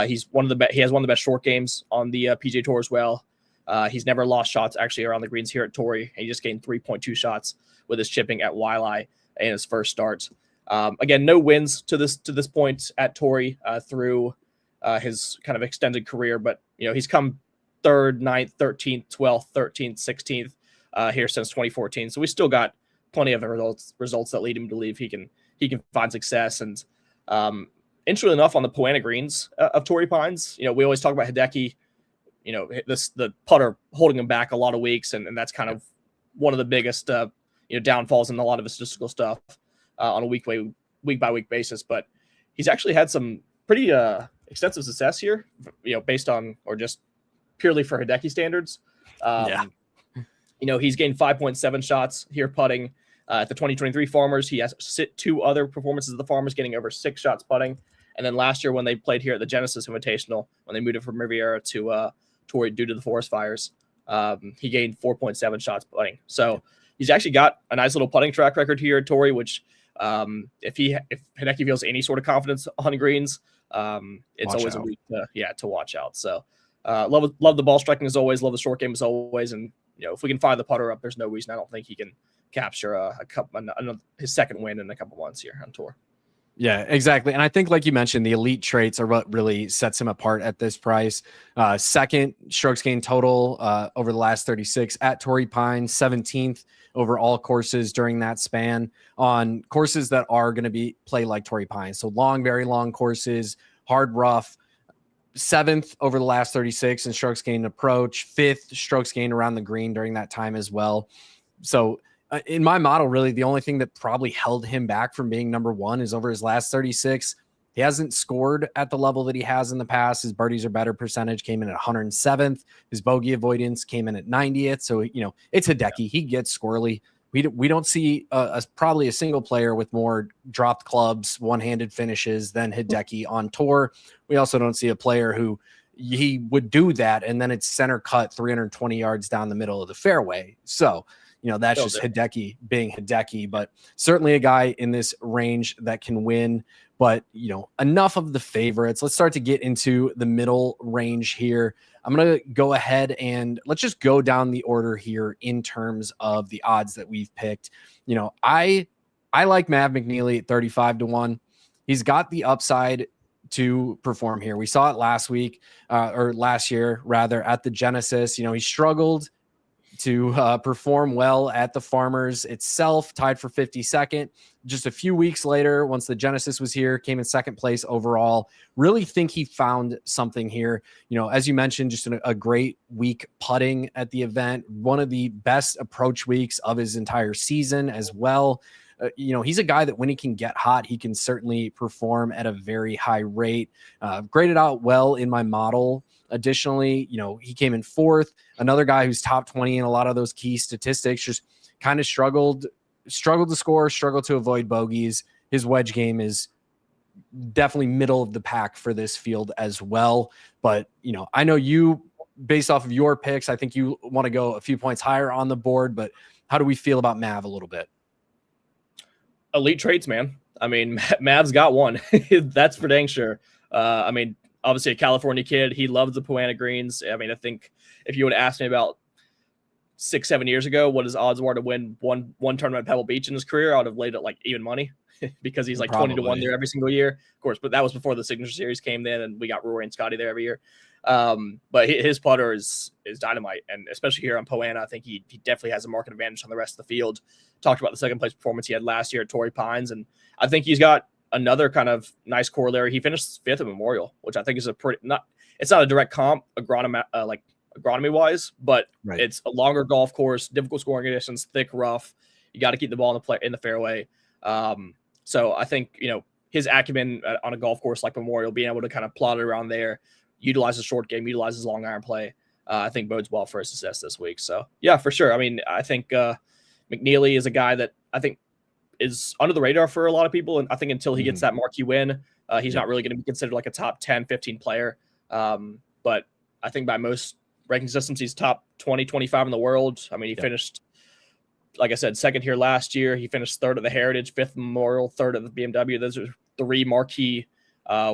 He has one of the best short games on the PGA Tour as well. He's never lost shots actually around the greens here at Torrey. He just gained 3.2 shots with his chipping at Waialae in his first start. Again, no wins to this point at Torrey through his kind of extended career, but he's come 3rd, 9th, 13th, 12th, 13th, 16th here since 2014. So we still got plenty of results that lead him to believe he can find success. And interestingly enough, on the Poana greens of Torrey Pines, we always talk about Hideki, the putter holding him back a lot of weeks, and that's kind of one of the biggest downfalls in a lot of his statistical stuff on a week by week basis. But he's actually had some pretty extensive success here, based on or just purely for Hideki standards. He's gained 5.7 shots here putting at the 2023 Farmers. He has 2 other performances of the Farmers, getting over 6 shots putting. And then last year when they played here at the Genesis Invitational, when they moved it from Riviera to Torrey due to the forest fires, he gained 4.7 shots putting. So he's actually got a nice little putting track record here at Torrey, which if Hideki feels any sort of confidence on greens, it's always a week to watch out. So love the ball striking as always, love the short game as always, and if we can fire the putter up, there's no reason I don't think he can capture his second win in a couple months here on tour. Yeah, exactly. And I think, like you mentioned, the elite traits are what really sets him apart at this price. Second strokes gained total over the last 36 at Torrey Pines, 17th over all courses during that span on courses that are going to be play like Torrey Pines. So long, very long courses, hard, rough. 7th over the last 36 in strokes gained approach, 5th strokes gained around the green during that time as well. So in my model, really, the only thing that probably held him back from being number one is over his last 36. He hasn't scored at the level that he has in the past. His birdies are better percentage came in at 107th. His bogey avoidance came in at 90th. So, it's Hideki. He gets squirrely. We don't see probably a single player with more dropped clubs, one-handed finishes than Hideki on tour. We also don't see a player who he would do that, and then it's center cut 320 yards down the middle of the fairway. So, that's just Hideki being Hideki, but certainly a guy in this range that can win. But, enough of the favorites. Let's start to get into the middle range here. I'm going to go ahead and let's just go down the order here in terms of the odds that we've picked. I like Mav McNealy at 35-1. He's got the upside to perform here. We saw it last week or last year rather at the Genesis. He struggled to perform well at the Farmers itself, tied for 52nd. Just a few weeks later, once the Genesis was here, came in second place overall. Really think he found something here. As you mentioned, just a great week putting at the event. One of the best approach weeks of his entire season as well. He's a guy that when he can get hot, he can certainly perform at a very high rate. Graded out well in my model. Additionally, he came in fourth. Another guy who's top 20 in a lot of those key statistics, just kind of struggled to score, struggled to avoid bogeys. His wedge game is definitely middle of the pack for this field as well. But, I know you, based off of your picks, I think you want to go a few points higher on the board, but how do we feel about Mav a little bit? Elite traits, man. I mean, Mav's got one. That's for dang sure. Obviously a California kid. He loves the Poana greens. I think if you would ask me about 6-7 years ago what his odds were to win one tournament at Pebble Beach in his career, I would have laid it like even money because he's like 20-1 there every single year. Of course, but that was before the Signature Series came then, and we got Rory and Scottie there every year. But his putter is dynamite, and especially here on Poana, I think he definitely has a market advantage on the rest of the field. Talked about the second place performance he had last year at Torrey Pines, and I think he's got another kind of nice corollary. He finished fifth at Memorial, which I think is it's not a direct comp agronomy wise, but right. It's a longer golf course, difficult scoring conditions, thick rough. You got to keep the ball in the fairway. So I think, his acumen on a golf course like Memorial, being able to kind of plot it around there, utilize his short game, utilize his long iron play, I think bodes well for his success this week. So yeah, for sure. I think McNealy is a guy that I think is under the radar for a lot of people. And I think until he gets that marquee win, he's not really going to be considered like a top 10, 15 player. But I think by most ranking systems, he's top 20, 25 in the world. He finished, like I said, second here last year. He finished third at the Heritage, fifth Memorial, third at the BMW. Those are three marquee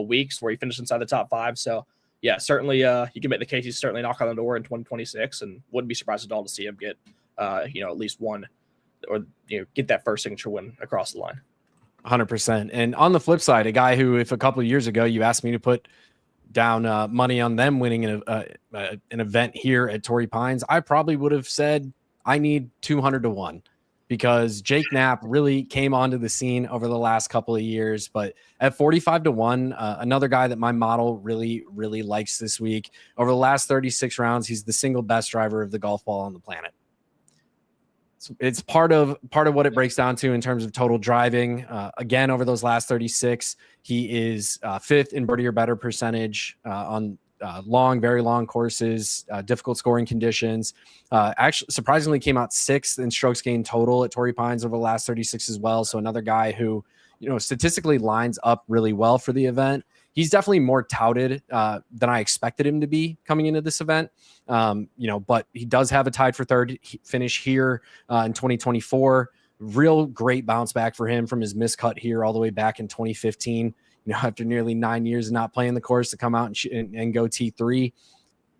weeks where he finished inside the top five. So yeah, certainly you can make the case he's certainly knocking on the door in 2026, and wouldn't be surprised at all to see him get, at least one, or get that first signature win across the line. 100%. And on the flip side, a guy who, if a couple of years ago you asked me to put down money on them winning an event here at Torrey Pines, I probably would have said I need 200-1, because Jake Knapp really came onto the scene over the last couple of years. But at 45-1, another guy that my model really, really likes this week. Over the last 36 rounds, he's the single best driver of the golf ball on the planet. It's part of what it breaks down to in terms of total driving. Again, over those last 36, he is fifth in birdie or better percentage on long, very long courses, difficult scoring conditions. Actually, surprisingly, came out sixth in strokes gained total at Torrey Pines over the last 36 as well. So another guy who, statistically lines up really well for the event. He's definitely more touted than I expected him to be coming into this event. But he does have a tied for third finish here in 2024. Real great bounce back for him from his miscut here all the way back in 2015. After nearly 9 years of not playing the course, to come out and go T3.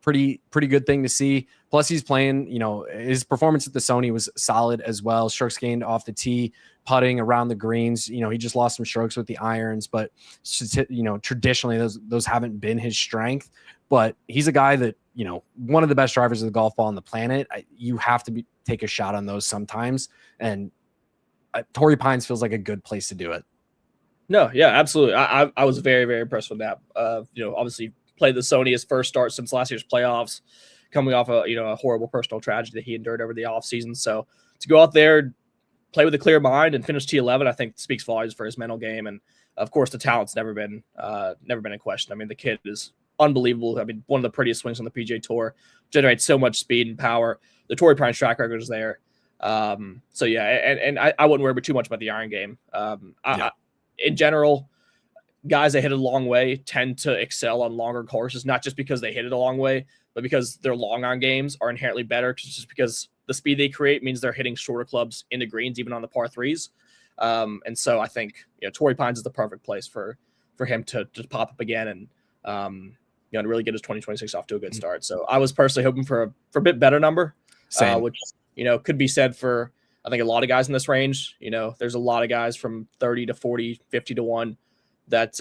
pretty good thing to see. Plus he's playing, his performance at the Sony was solid as well. Strokes gained off the tee, putting around the greens. He just lost some strokes with the irons, but traditionally those haven't been his strength. But he's a guy that, one of the best drivers of the golf ball on the planet. You have to take a shot on those sometimes. And Torrey Pines feels like a good place to do it. No, yeah, absolutely. I was very, very impressed with that. Obviously played the Sony his first start since last year's playoffs, coming off a horrible personal tragedy that he endured over the offseason. So to go out there, play with a clear mind and finish T11, I think speaks volumes for his mental game. And of course the talent's never been in question. I mean, the kid is unbelievable. I mean, one of the prettiest swings on the PGA Tour, generates so much speed and power. The Torrey Pines track record is there. So yeah, and I wouldn't worry too much about the iron game. In general, guys that hit it a long way tend to excel on longer courses, not just because they hit it a long way, but because their long iron games are inherently better, just because the speed they create means they're hitting shorter clubs into greens, even on the par threes. And so I think Torrey Pines is the perfect place for him to pop up again and to really get his 2026 off to a good start. So I was personally hoping for a bit better number, which could be said for I think a lot of guys in this range. There's a lot of guys from 30 to 40, 50 to 1 that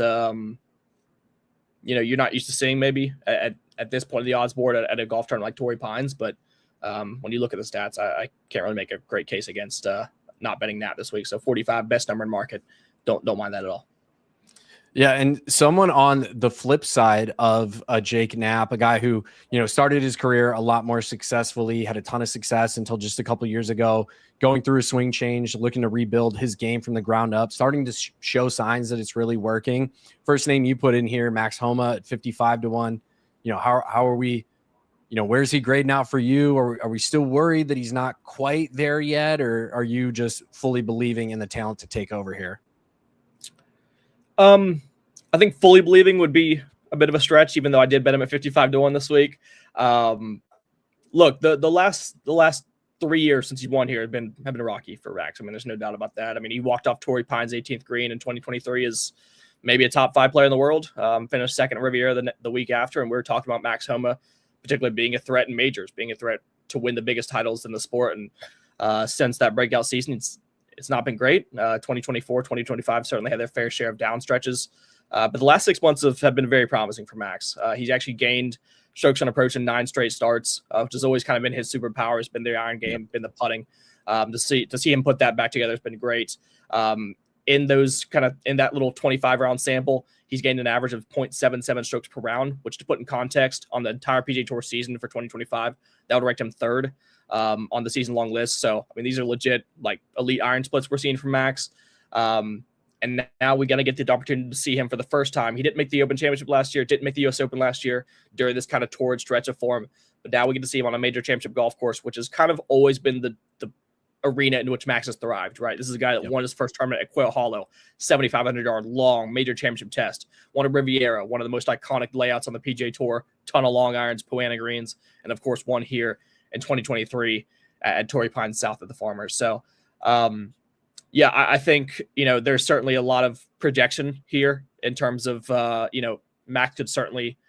you're not used to seeing maybe at this point of the odds board at a golf tournament like Torrey Pines. But when you look at the stats, I can't really make a great case against not betting Knapp this week. So 45, best number in market. Don't mind that at all. Yeah, and someone on the flip side of Jake Knapp, a guy who, started his career a lot more successfully, had a ton of success until just a couple years ago, going through a swing change, looking to rebuild his game from the ground up, starting to show signs that it's really working. First name you put in here, Max Homa at 55 to 1. How are we, where's he grading out for you? Or are we still worried that he's not quite there yet? Or are you just fully believing in the talent to take over here? I think fully believing would be a bit of a stretch, even though I did bet him at 55 to 1 this week. Look, the last 3 years since he won here have been rocky for Max. I mean, there's no doubt about that. I mean, he walked off Torrey Pines 18th green in 2023 as maybe a top 5 player in the world. Finished second at Riviera the week after, and we were talking about Max Homa particularly being a threat in majors, being a threat to win the biggest titles in the sport. And since that breakout season, it's not been great. 2024, 2025 certainly had their fair share of down stretches. But the last 6 months have been very promising for Max. He's actually gained strokes on approach in 9 straight starts, which has always kind of been his superpower. It's been the iron game, been the putting. To see him put that back together has been great. In that little 25 round sample, he's gained an average of 0.77 strokes per round, which, to put in context, on the entire PGA Tour season for 2025, that would rank him 3rd on the season long list. So, I mean, these are legit elite iron splits we're seeing from Max. And now we're going to get the opportunity to see him for the first time. He didn't make the Open Championship last year, didn't make the US Open last year during this kind of torrid stretch of form. But now we get to see him on a major championship golf course, which has kind of always been the arena in which Max has thrived, right? This is a guy that won his first tournament at Quail Hollow, 7,500-yard long major championship test. Won at Riviera, one of the most iconic layouts on the PGA Tour, ton of long irons, Poana greens, and of course won here in 2023 at Torrey Pines South of the Farmers. So, I think, there's certainly a lot of projection here in terms of, Max could certainly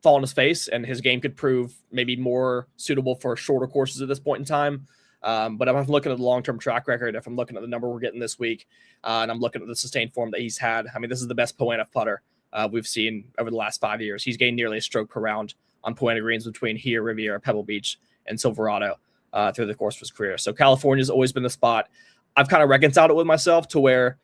fall on his face and his game could prove maybe more suitable for shorter courses at this point in time. But if I'm looking at the long-term track record, if I'm looking at the number we're getting this week, and I'm looking at the sustained form that he's had, I mean, this is the best Poana putter we've seen over the last 5 years. He's gained nearly a stroke per round on Poana greens between here, Riviera, Pebble Beach, and Silverado through the course of his career. So California's always been the spot. I've kind of reconciled it with myself to where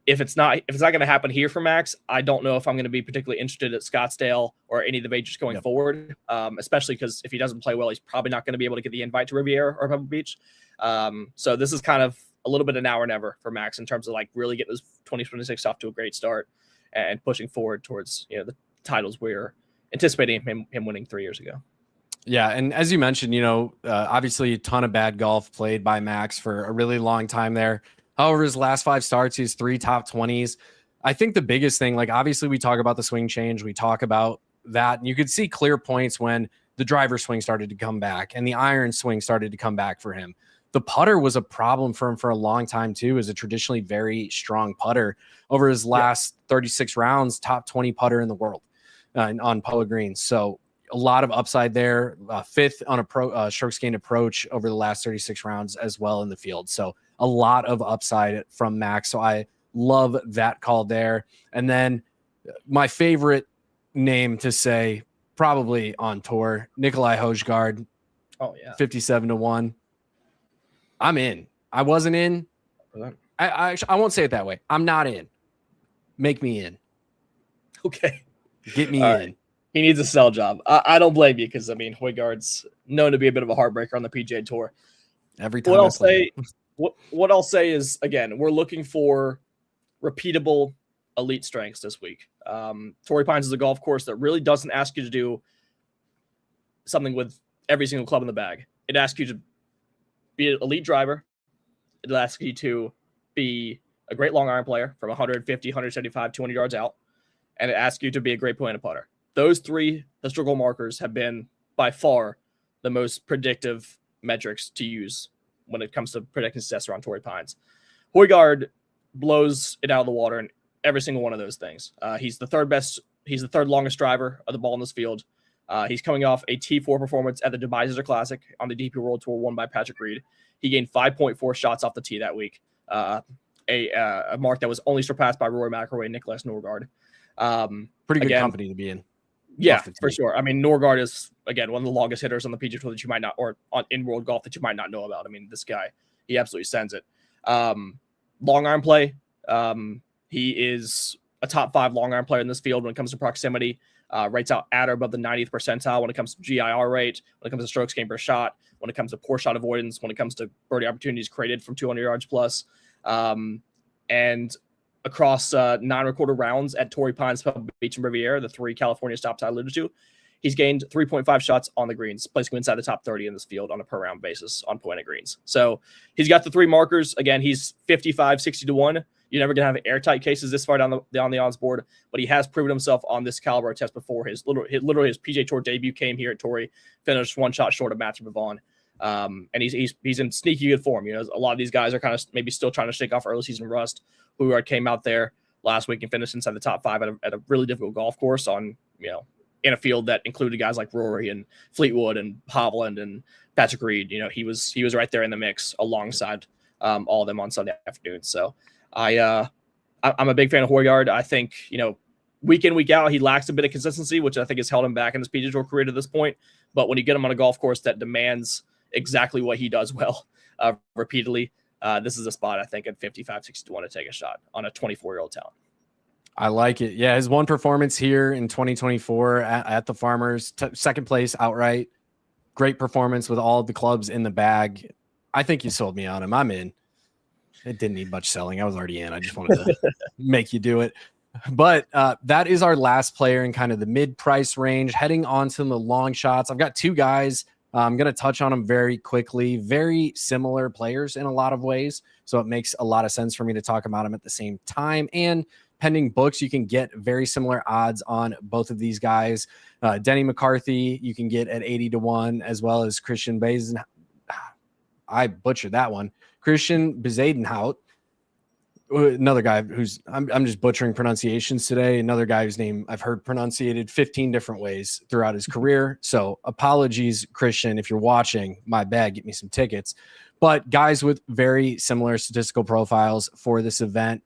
if it's not going to happen here for Max, I don't know if I'm going to be particularly interested at Scottsdale or any of the majors going forward, especially because if he doesn't play well, he's probably not going to be able to get the invite to Riviera or Pebble Beach. So this is kind of a little bit of now or never for Max in terms of really getting his 2026 off to a great start and pushing forward towards the titles we're anticipating him winning 3 years ago. Yeah, and as you mentioned, obviously a ton of bad golf played by Max for a really long time there. However, his last 5 starts, he's 3 top 20s. I think the biggest thing, obviously we talk about the swing change, we talk about that, and you could see clear points when the driver swing started to come back and the iron swing started to come back for him. The putter was a problem for him for a long time too, as a traditionally very strong putter. Over his last 36 rounds, top 20 putter in the world on Polo Greens. So a lot of upside there. Fifth on strokes gained approach over the last 36 rounds as well in the field. So a lot of upside from Max. So I love that call there. And then my favorite name to say probably on tour, Nicolai Hojgaard. Oh yeah. 57-1. I'm in. I wasn't in. I won't say it that way. I'm not in. Make me in. Okay. Get me in. Right. He needs a sell job. I don't blame you because, I mean, Hojgaard's known to be a bit of a heartbreaker on the PGA Tour. Every time what I'll say is, again, we're looking for repeatable elite strengths this week. Torrey Pines is a golf course that really doesn't ask you to do something with every single club in the bag. It asks you to be an elite driver. It'll ask you to be a great long iron player from 150, 175, 200 yards out. And it asks you to be a great point putter. Those three historical markers have been by far the most predictive metrics to use when it comes to predicting success around Torrey Pines. Hojgaard blows it out of the water in every single one of those things. He's the third best. He's the third longest driver of the ball in this field. He's coming off a T4 performance at the Dubai Desert Classic on the DP World Tour won by Patrick Reed. He gained 5.4 shots off the tee that week, a mark that was only surpassed by Rory McIlroy and Nicholas Norgard. Pretty good company to be in. Yeah, for sure. I mean, Norgard is, again, one of the longest hitters on the PGA Tour that you might not, or in world golf that you might not know about. I mean, this guy, he absolutely sends it. Long iron play. He is a top 5 long iron player in this field when it comes to proximity. Rates out at or above the 90th percentile when it comes to GIR rate, when it comes to strokes gained per shot, when it comes to poor shot avoidance, when it comes to birdie opportunities created from 200 yards plus. And across 9 recorded rounds at Torrey Pines, Pebble Beach, and Riviera, the 3 California stops I alluded to, he's gained 3.5 shots on the greens, placing him inside the top 30 in this field on a per round basis on point at greens. So he's got the 3 markers. Again, he's 55, 60-1. You're never going to have airtight cases this far down the odds board, but he has proven himself on this caliber test before. Literally his PGA Tour debut came here at Torrey, finished 1 shot short of Matthew Bavon. And he's in sneaky good form. You know, a lot of these guys are kind of maybe still trying to shake off early season rust. Hojgaard came out there last week and finished inside the top 5 at a really difficult golf course on, you know, in a field that included guys like Rory and Fleetwood and Hovland and Patrick Reed. You know, he was right there in the mix alongside all of them on Sunday afternoon. So I'm a big fan of Hojgaard. I think, you know, week in, week out, he lacks a bit of consistency, which I think has held him back in his PGA Tour career to this point. But when you get him on a golf course that demands exactly what he does well repeatedly, this is a spot, I think, at 55, 61 to take a shot on a 24-year-old talent. I like it. Yeah, his one performance here in 2024 at the Farmers, second place outright. Great performance with all of the clubs in the bag. I think you sold me on him. I'm in. It didn't need much selling. I was already in. I just wanted to make you do it. But that is our last player in kind of the mid-price range. Heading on to the long shots, I've got 2 guys. I'm going to touch on them very quickly. Very similar players in a lot of ways, so it makes a lot of sense for me to talk about them at the same time. And pending books, you can get very similar odds on both of these guys. Denny McCarthy, you can get at 80-1, as well as Christian Bezuidenhout. I butchered that one. Christian Bezuidenhout, another guy who's I'm just butchering pronunciations today. Another guy whose name I've heard pronunciated 15 different ways throughout his career. So apologies, Christian, if you're watching. My bad. Get me some tickets. But guys with very similar statistical profiles for this event.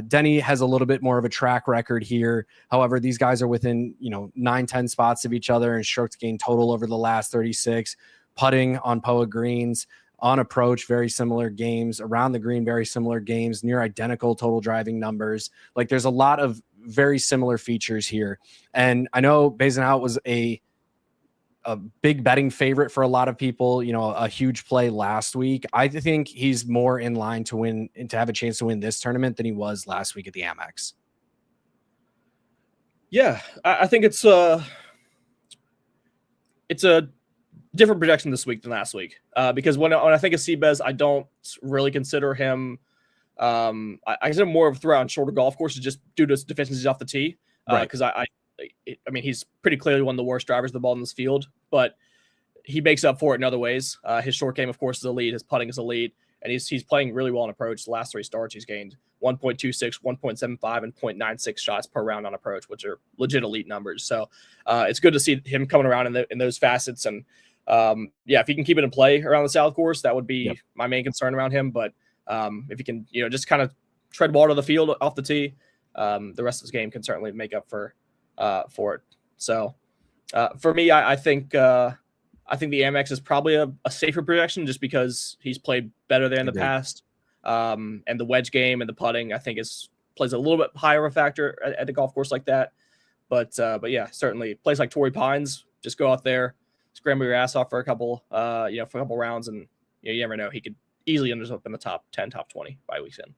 Denny has a little bit more of a track record here. However, these guys are within 9-10 spots of each other in strokes gained total over the last 36. Putting on POA greens. On approach, very similar games. Around the green, very similar games. Near identical total driving numbers. Like, there's a lot of very similar features here. And I know Bezuidenhout was a big betting favorite for a lot of people, a huge play last week. I think he's more in line to win and to have a chance to win this tournament than he was last week at the Amex. Yeah, I think it's a different projection this week than last week, because when I think of Seabez, I don't really consider him. I consider him more of a throw on shorter golf courses just due to his deficiencies off the tee. Because I mean, he's pretty clearly one of the worst drivers of the ball in this field, but he makes up for it in other ways. His short game, of course, is elite. His putting is elite, and he's playing really well in approach. The last 3 starts, he's gained 1.26, 1.75, and 0.96 shots per round on approach, which are legit elite numbers. So it's good to see him coming around in those facets. And if he can keep it in play around the South course, that would be my main concern around him. But if he can, just kind of tread water the field off the tee, the rest of his game can certainly make up for it. So for me, I think the Amex is probably a safer projection just because he's played better there in the past. And the wedge game and the putting, I think, plays a little bit higher of a factor at a golf course like that. But yeah, certainly place like Torrey Pines, just go out there, scramble your ass off for a couple rounds, and you never know, he could easily end up in the top 10, top 20 by week's end.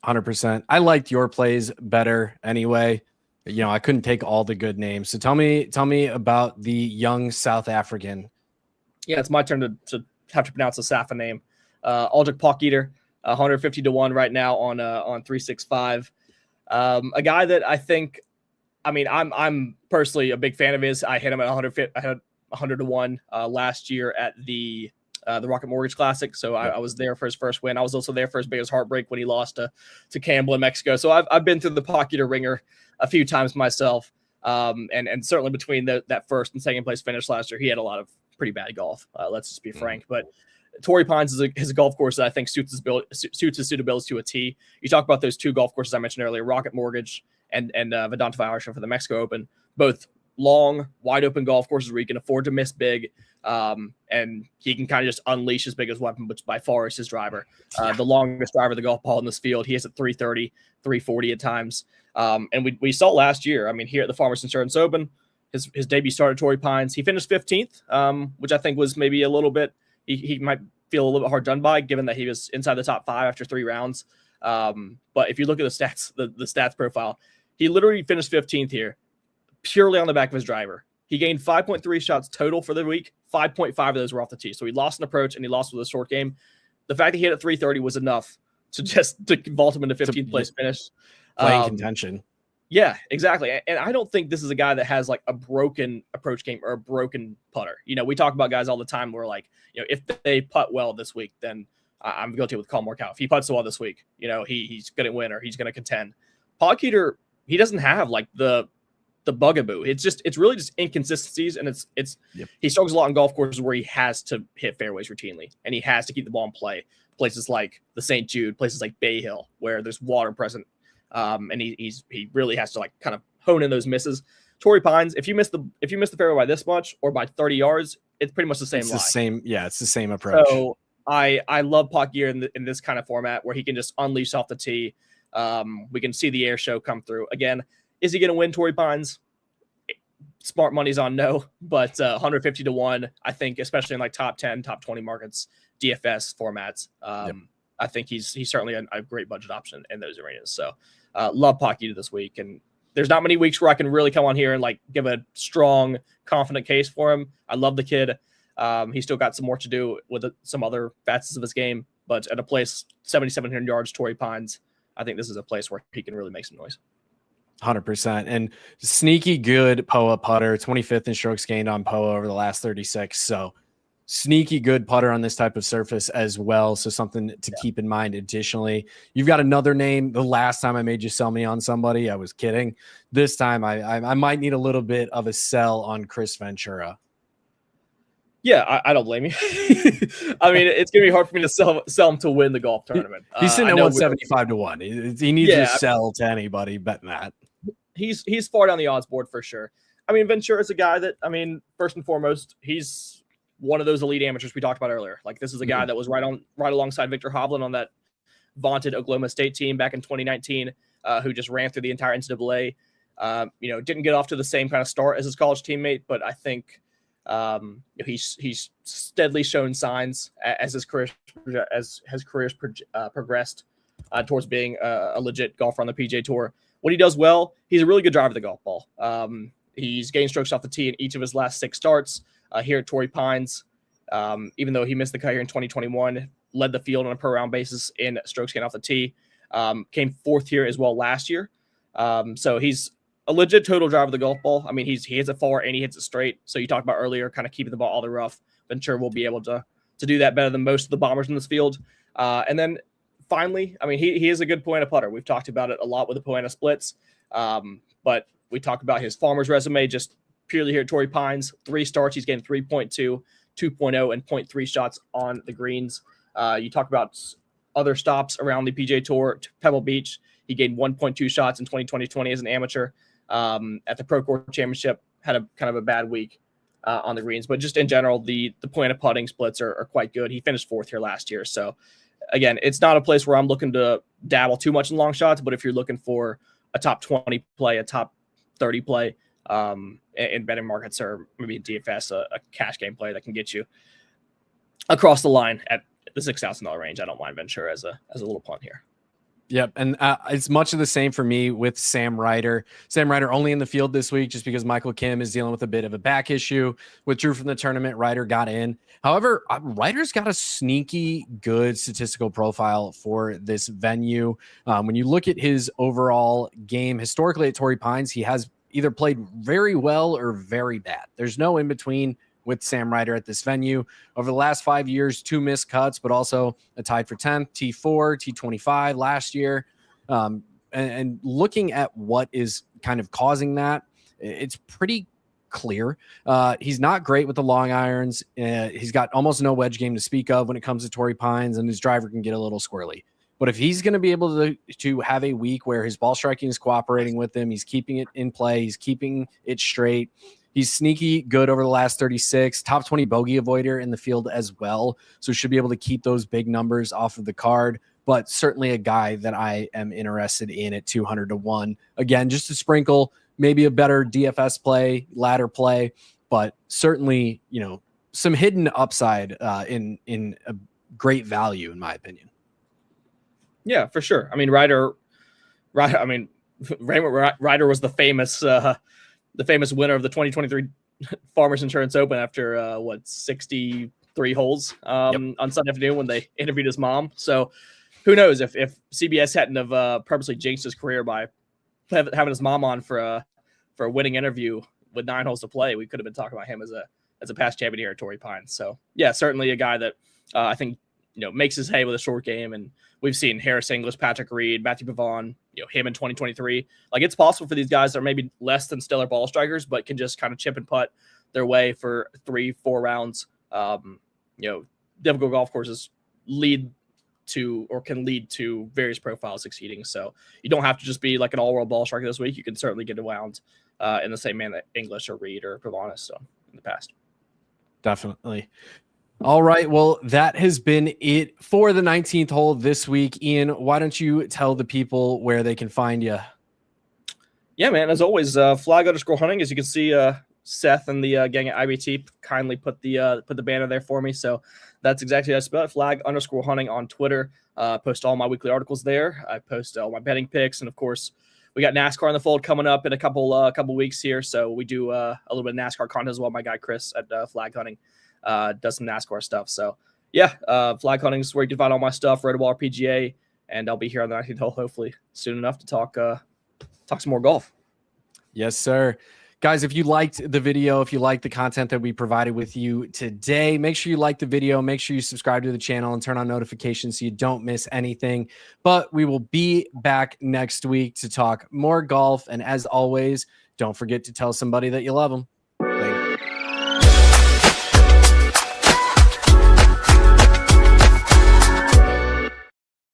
100%. I liked your plays better anyway. I couldn't take all the good names. So tell me about the young South African. Yeah, it's my turn to have to pronounce the Safa name. Aldrich Potgieter, 150 to 1 right now on 365. A guy that I think, I'm personally a big fan of his. I hit him at 100. I had 100 to 1 last year at the Rocket Mortgage Classic. So I was there for his first win. I was also there for his biggest heartbreak when he lost to Campbell in Mexico. So I've been through the Potgieter ringer a few times myself. And certainly between that first and second place finish last year, he had a lot of pretty bad golf. Let's just be frank. But Torrey Pines is a golf course that I think suits his suitability to a tee. You talk about those two golf courses I mentioned earlier, Rocket Mortgage and Vedanta Varsha for the Mexico Open, both long, wide open golf courses where you can afford to miss big. And he can kind of just unleash his biggest weapon, which by far is his driver. The longest driver of the golf ball in this field. He is at 330, 340 at times. And we saw last year, here at the Farmers Insurance Open, his debut started Torrey Pines. He finished 15th, which I think was maybe a little bit, he might feel a little bit hard done by, given that he was inside the top 5 after 3 rounds. But if you look at the stats, the stats profile, he literally finished 15th here purely on the back of his driver. He gained 5.3 shots total for the week. 5.5 of those were off the tee. So he lost an approach and he lost with a short game. The fact that he hit at 330 was enough to vault him into 15th place finish. Playing contention. Yeah, exactly. And I don't think this is a guy that has like a broken approach game or a broken putter. We talk about guys all the time where if they putt well this week, then I'm guilty with Colin Morikawa. If he putts well this week, he's going to win or he's going to contend. Potgieter, he doesn't have like the bugaboo. It's really just inconsistencies, and he struggles a lot in golf courses where he has to hit fairways routinely and he has to keep the ball in play. Places like the St. Jude, places like Bay Hill, where there's water present, and he really has to kind of hone in those misses. Torrey Pines, if you miss the fairway by this much or by 30 yards, it's pretty much the same. It's the same approach. So I love Potgieter in this kind of format where he can just unleash off the tee. We can see the air show come through again. Is he going to win Torrey Pines? Smart money's on no, but 150 to 1, I think, especially in top 10, top 20 markets, DFS formats. I think he's certainly a great budget option in those arenas. So love Potgieter this week. And there's not many weeks where I can really come on here and give a strong, confident case for him. I love the kid. He's still got some more to do with some other facets of his game, but at a place 7,700 yards, Torrey Pines, I think this is a place where he can really make some noise. 100%. And sneaky good POA putter, 25th in strokes gained on POA over the last 36. So sneaky good putter on this type of surface as well. So something to keep in mind. Additionally, you've got another name. The last time I made you sell me on somebody, I was kidding. This time I might need a little bit of a sell on Kris Ventura. Yeah, I don't blame you. It's going to be hard for me to sell him to win the golf tournament. He's sitting at 175 to 1. He needs to sell to anybody betting that. He's far down the odds board for sure. Ventura is a guy that, first and foremost, he's one of those elite amateurs we talked about earlier. This is a guy that was right alongside Victor Hovland on that vaunted Oklahoma State team back in 2019, who just ran through the entire NCAA. Didn't get off to the same kind of start as his college teammate, but I think he's steadily shown signs as his career progressed towards being a legit golfer on the PGA Tour. When he does well, he's a really good driver of the golf ball. He's gained strokes off the tee in each of his last 6 starts here at Torrey Pines. Even though he missed the cut here in 2021, led the field on a per round basis in strokes gained off the tee. Came 4th here as well last year. So he's a legit total driver of the golf ball. He hits it far and he hits it straight. So you talked about earlier, kind of keeping the ball all the rough. Ventura will be able to do that better than most of the bombers in this field. And then finally, I mean, he is a good Poena putter. We've talked about it a lot with the Poena splits, but we talk about his Farmers resume just purely here at Torrey Pines. 3 starts, he's getting 3.2, 2.0, and 0.3 shots on the greens. You talk about other stops around the PGA Tour. Pebble Beach, he gained 1.2 shots in 2020 as an amateur. At the Pro Tour Championship, had a kind of a bad week on the greens, but just in general, the Poena putting splits are quite good. He finished 4th here last year. So again, it's not a place where I'm looking to dabble too much in long shots, but if you're looking for a top 20 play, a top 30 play in betting markets, or maybe a DFS, a cash game play that can get you across the line at the $6,000 range, I don't mind Ventura as a little punt here. Yep, and it's much of the same for me with Sam Ryder. Sam Ryder only in the field this week just because Michael Kim is dealing with a bit of a back issue. Withdrew from the tournament. Ryder got in. However, Ryder's got a sneaky good statistical profile for this venue. When you look at his overall game, historically at Torrey Pines, he has either played very well or very bad. There's no in between with Sam Ryder at this venue. Over the last 5 years, 2 missed cuts, but also a tied for 10th, T4, T25 last year. And looking at what is kind of causing that, it's pretty clear. He's not great with the long irons. He's got almost no wedge game to speak of when it comes to Torrey Pines, and his driver can get a little squirrely. But if he's going to be able to have a week where his ball striking is cooperating with him, he's keeping it in play, he's keeping it straight, he's sneaky good over the last 36, top 20 bogey avoider in the field as well. So should be able to keep those big numbers off of the card, but certainly a guy that I am interested in at 200 to 1. Again, just to sprinkle maybe a better DFS play, ladder play, but certainly, you know, some hidden upside in a great value, in my opinion. Yeah, for sure. I mean, Ryder was the famous winner of the 2023 Farmers Insurance Open after 63 holes on Sunday afternoon when they interviewed his mom. So who knows if CBS hadn't have purposely jinxed his career by having his mom on for a winning interview with 9 holes to play, we could have been talking about him as a past champion here at Torrey Pines. So yeah, certainly a guy that I think makes his hay with a short game, and we've seen Harris English, Patrick Reed, Matthew Pavon, him in 2023. Like, it's possible for these guys that are maybe less than stellar ball strikers, but can just kind of chip and putt their way for 3-4 rounds. Difficult golf courses can lead to various profiles succeeding. So you don't have to just be like an all-world ball striker this week. You can certainly get around in the same man that English or Reed or Pavon has done in the past. Definitely. All right. Well, that has been it for the 19th hole this week. Ian, why don't you tell the people where they can find you? Yeah, man. As always, flag_hunting. As you can see, Seth and the gang at IBT kindly put the banner there for me. So that's exactly how I spell it. Flag_hunting on Twitter. Post all my weekly articles there. I post all my betting picks, and of course, we got NASCAR in the fold coming up in a couple weeks here. So we do a little bit of NASCAR content as well. My guy Kris at Flag Hunting does some NASCAR stuff. So yeah, Flag Hunting is where you can find all my stuff, Rotoballer PGA, and I'll be here on the 19th hole hopefully soon enough to talk some more golf. Yes, sir. Guys, if you liked the video, if you liked the content that we provided with you today, make sure you like the video, make sure you subscribe to the channel and turn on notifications so you don't miss anything. But we will be back next week to talk more golf. And as always, don't forget to tell somebody that you love them.